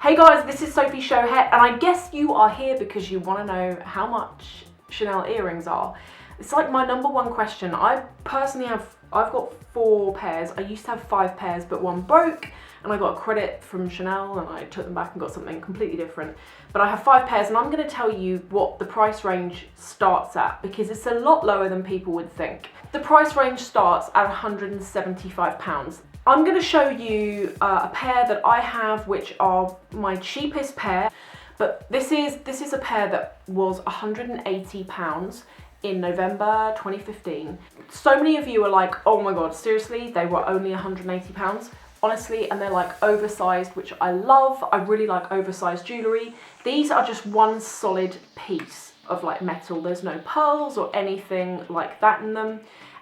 Hey guys, this is Sophie Shohet, and I guess you are here because you want to know how much Chanel earrings are. It's like my #1 question. I personally I've got 4 pairs. I used to have 5 pairs, but one broke, and I got a credit from Chanel, and I took them back and got something completely different. But I have 5 pairs, and I'm going to tell you what the price range starts at, because it's a lot lower than people would think. The price range starts at £175. I'm going to show you a pair that I have, which are my cheapest pair, but this is a pair that was £180 in November 2015. So many of you are like, oh my god, seriously, they were only £180? Honestly, and they're like oversized, which I love. I really like oversized jewellery. These are just one solid piece of like metal. There's no pearls or anything like that in them.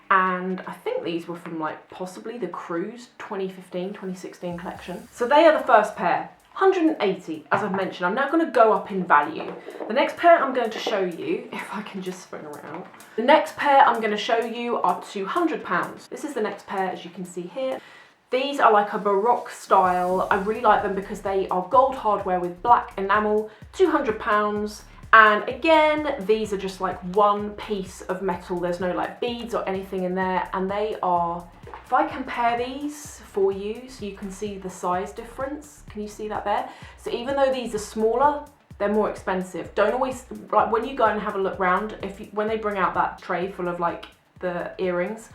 And I think these were from like possibly the Cruise 2015-2016 collection. So they are the first pair, 180, as I've mentioned. I'm now going to go up in value. The next pair I'm going to show you, if I can just spring around. The next pair I'm going to show you are £200. This is the next pair, as you can see here. These are like a Baroque style. I really like them because they are gold hardware with black enamel, £200. And again, these are just like one piece of metal. There's no like beads or anything in there. And they are, if I compare these for you, so you can see the size difference. Can you see that there? So even though these are smaller, they're more expensive. Don't always, like when you go and have a look round, when they bring out that tray full of like the earrings,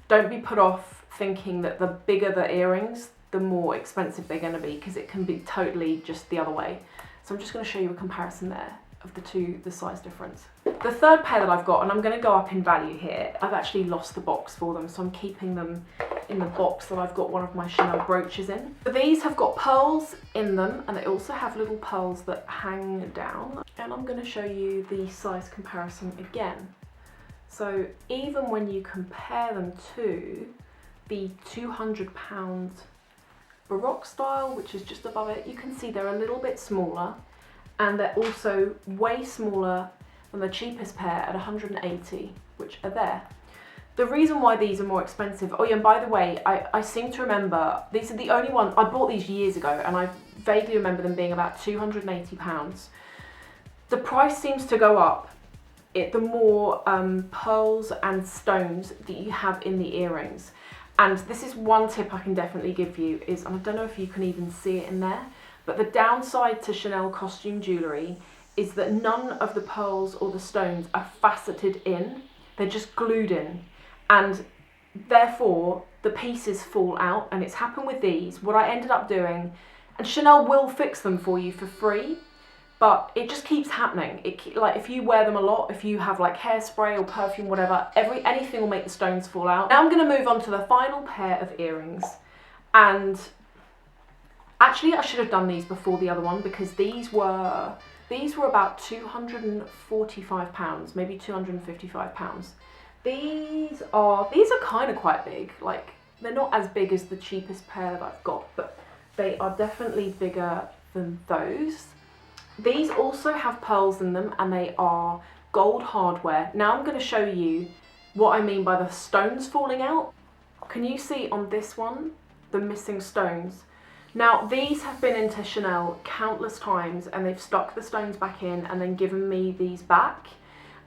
don't be put off thinking that the bigger the earrings, the more expensive they're going to be, because it can be totally just the other way. So I'm just going to show you a comparison there of the size difference. The third pair that I've got, and I'm going to go up in value here, I've actually lost the box for them, so I'm keeping them in the box that I've got one of my Chanel brooches in. So these have got pearls in them, and they also have little pearls that hang down. And I'm going to show you the size comparison again. So even when you compare them to the £200 Baroque style, which is just above it, you can see they're a little bit smaller, and they're also way smaller than the cheapest pair at 180, which are there. The reason why these are more expensive, oh yeah, and by the way, I seem to remember, these are the only ones, I bought these years ago, and I vaguely remember them being about £280. The price seems to go up the more pearls and stones that you have in the earrings. And this is one tip I can definitely give you is, and I don't know if you can even see it in there, but the downside to Chanel costume jewellery is that none of the pearls or the stones are faceted in. They're just glued in. And therefore, the pieces fall out, and it's happened with these. What I ended up doing, and Chanel will fix them for you for free, but it just keeps happening. Like if you wear them a lot, if you have like hairspray or perfume, whatever, anything will make the stones fall out. Now I'm going to move on to the final pair of earrings, and actually I should have done these before the other one, because these were about £245, maybe £255. These are kind of quite big. Like they're not as big as the cheapest pair that I've got, but they are definitely bigger than those. These also have pearls in them, and they are gold hardware. Now I'm going to show you what I mean by the stones falling out. Can you see on this one the missing stones? Now these have been into Chanel countless times, and they've stuck the stones back in and then given me these back.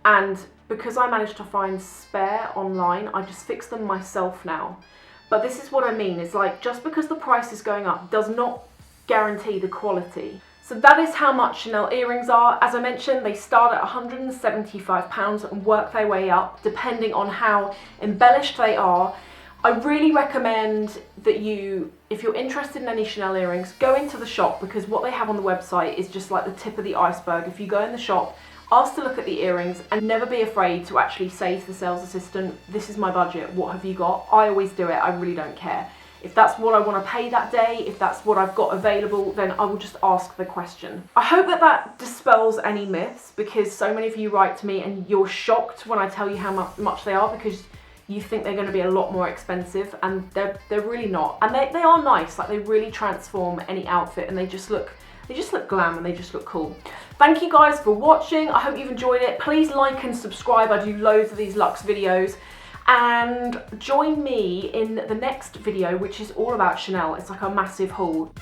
And because I managed to find spare online, I just fix them myself now. But this is what I mean, it's like just because the price is going up does not guarantee the quality. So that is how much Chanel earrings are. As I mentioned, they start at £175 and work their way up depending on how embellished they are. I really recommend that if you're interested in any Chanel earrings, go into the shop, because what they have on the website is just like the tip of the iceberg. If you go in the shop, ask to look at the earrings, and never be afraid to actually say to the sales assistant, this is my budget, what have you got? I always do it, I really don't care. If that's what I want to pay that day, if that's what I've got available, then I will just ask the question. I hope that dispels any myths, because so many of you write to me and you're shocked when I tell you how much they are, because you think they're going to be a lot more expensive, and they're really not. And they are nice, like they really transform any outfit, and they just look glam, and they just look cool. Thank you guys for watching. I hope you've enjoyed it. Please like and subscribe. I do loads of these luxe videos. And join me in the next video, which is all about Chanel. It's like a massive haul.